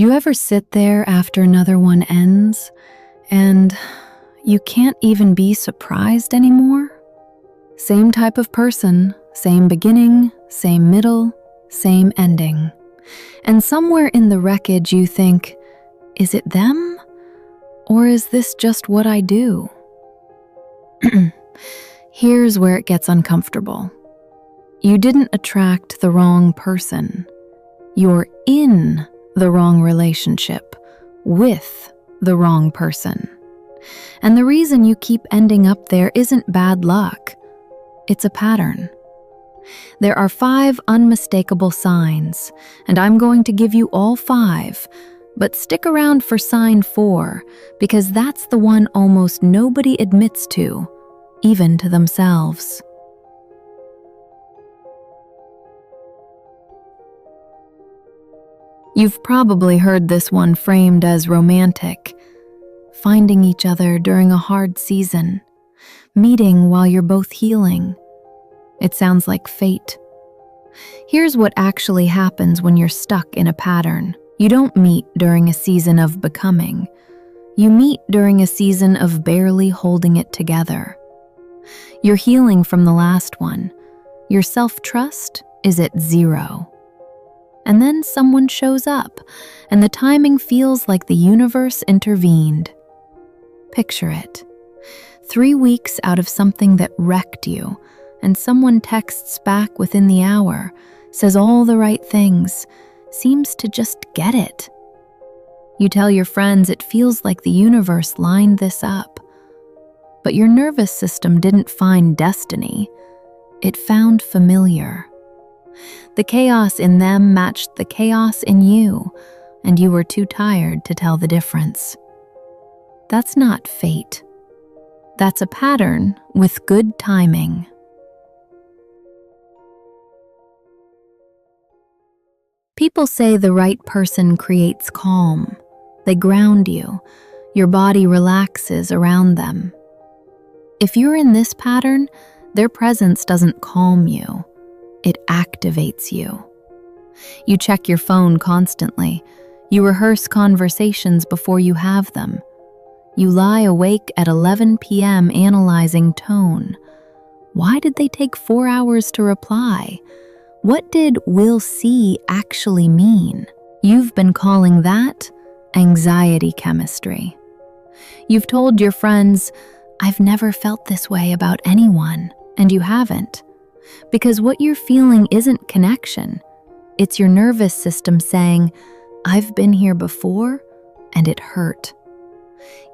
You ever sit there after another one ends and you can't even be surprised anymore? Same type of person, same beginning, same middle, same ending. And somewhere in the wreckage you think, is it them? Or is this just what I do? Here's where it gets uncomfortable. You didn't attract the wrong person. You're in the wrong relationship with the wrong person. And the reason you keep ending up there isn't bad luck. It's a pattern. There are 5 unmistakable signs, and I'm going to give you all 5, but stick around for sign 4, because that's the one almost nobody admits to, even to themselves. You've probably heard this one framed as romantic, finding each other during a hard season, meeting while you're both healing. It sounds like fate. Here's what actually happens when you're stuck in a pattern. You don't meet during a season of becoming. You meet during a season of barely holding it together. You're healing from the last one. Your self-trust is at 0. And then someone shows up, and the timing feels like the universe intervened. Picture it. 3 weeks out of something that wrecked you, and someone texts back within the hour, says all the right things, seems to just get it. You tell your friends it feels like the universe lined this up. But your nervous system didn't find destiny. It found familiar. The chaos in them matched the chaos in you, and you were too tired to tell the difference. That's not fate. That's a pattern with good timing. People say the right person creates calm. They ground you. Your body relaxes around them. If you're in this pattern, their presence doesn't calm you. It activates you. You check your phone constantly. You rehearse conversations before you have them. You lie awake at 11 p.m. analyzing tone. Why did they take 4 hours to reply? What did "we'll see" actually mean? You've been calling that anxiety chemistry. You've told your friends, "I've never felt this way about anyone," and you haven't. Because what you're feeling isn't connection. It's your nervous system saying, "I've been here before, and it hurt."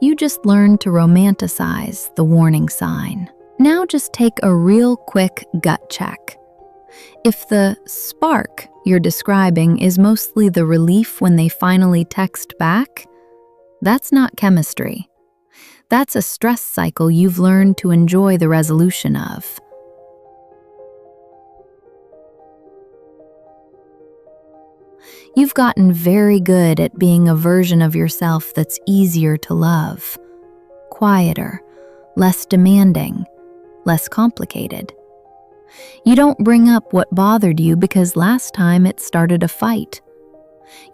You just learned to romanticize the warning sign. Now just take a real quick gut check. If the spark you're describing is mostly the relief when they finally text back, that's not chemistry. That's a stress cycle you've learned to enjoy the resolution of. You've gotten very good at being a version of yourself that's easier to love, quieter, less demanding, less complicated. You don't bring up what bothered you because last time it started a fight.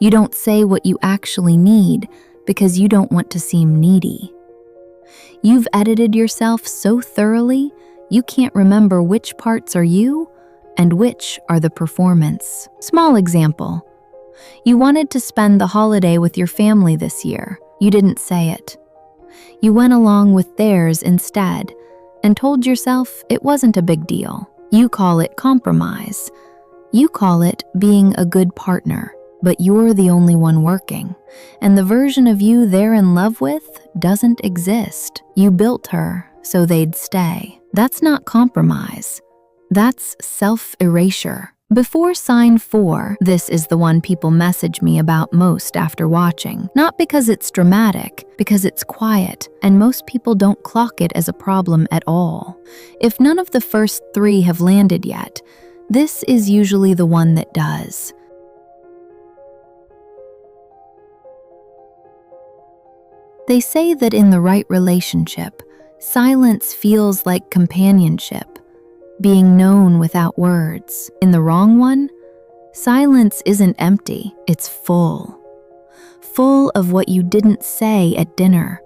You don't say what you actually need because you don't want to seem needy. You've edited yourself so thoroughly, you can't remember which parts are you and which are the performance. Small example. You wanted to spend the holiday with your family this year. You didn't say it. You went along with theirs instead and told yourself it wasn't a big deal. You call it compromise. You call it being a good partner, but you're the only one working. And the version of you they're in love with doesn't exist. You built her so they'd stay. That's not compromise. That's self-erasure. Before sign 4, this is the one people message me about most after watching. Not because it's dramatic, because it's quiet, and most people don't clock it as a problem at all. If none of the first 3 have landed yet, this is usually the one that does. They say that in the right relationship, silence feels like companionship, being known without words. In the wrong one, silence isn't empty, it's full. full of what you didn't say at dinner,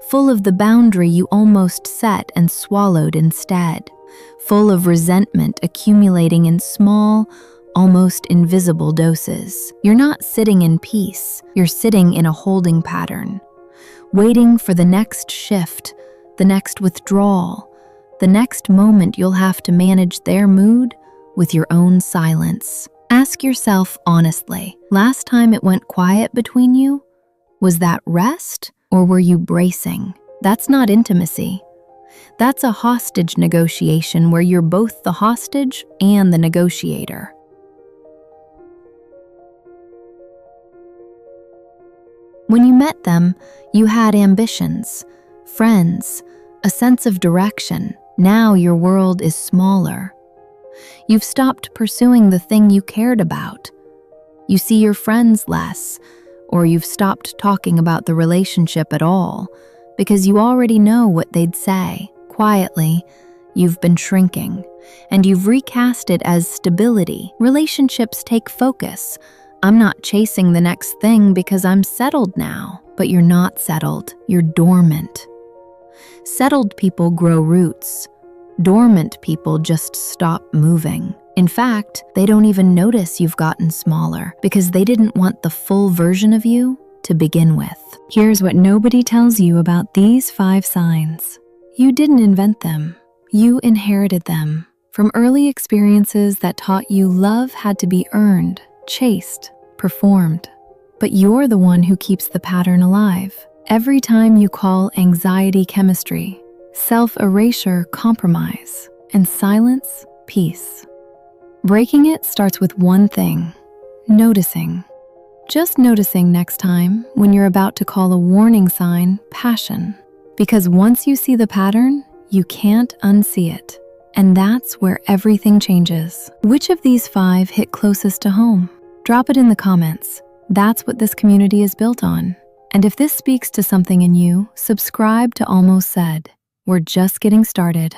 full of the boundary you almost set and swallowed instead, full of resentment accumulating in small, almost invisible doses. You're not sitting in peace, you're sitting in a holding pattern, waiting for the next shift, the next withdrawal, the next moment you'll have to manage their mood with your own silence. Ask yourself honestly, last time it went quiet between you, was that rest or were you bracing? That's not intimacy. That's a hostage negotiation where you're both the hostage and the negotiator. When you met them, you had ambitions, friends, a sense of direction. Now your world is smaller. You've stopped pursuing the thing you cared about. You see your friends less, or you've stopped talking about the relationship at all because you already know what they'd say. Quietly, you've been shrinking, and you've recast it as stability. Relationships take focus. I'm not chasing the next thing because I'm settled now. But you're not settled, you're dormant. Settled people grow roots. Dormant people just stop moving. In fact, they don't even notice you've gotten smaller because they didn't want the full version of you to begin with. Here's what nobody tells you about these 5 signs. You didn't invent them. You inherited them from early experiences that taught you love had to be earned, chased, performed. But you're the one who keeps the pattern alive. Every time you call anxiety chemistry, self-erasure compromise, and silence peace. Breaking it starts with one thing: noticing. Just noticing next time when you're about to call a warning sign passion. Because once you see the pattern, you can't unsee it. And that's where everything changes. Which of these 5 hit closest to home? Drop it in the comments. That's what this community is built on. And if this speaks to something in you, subscribe to Almost Said. We're just getting started.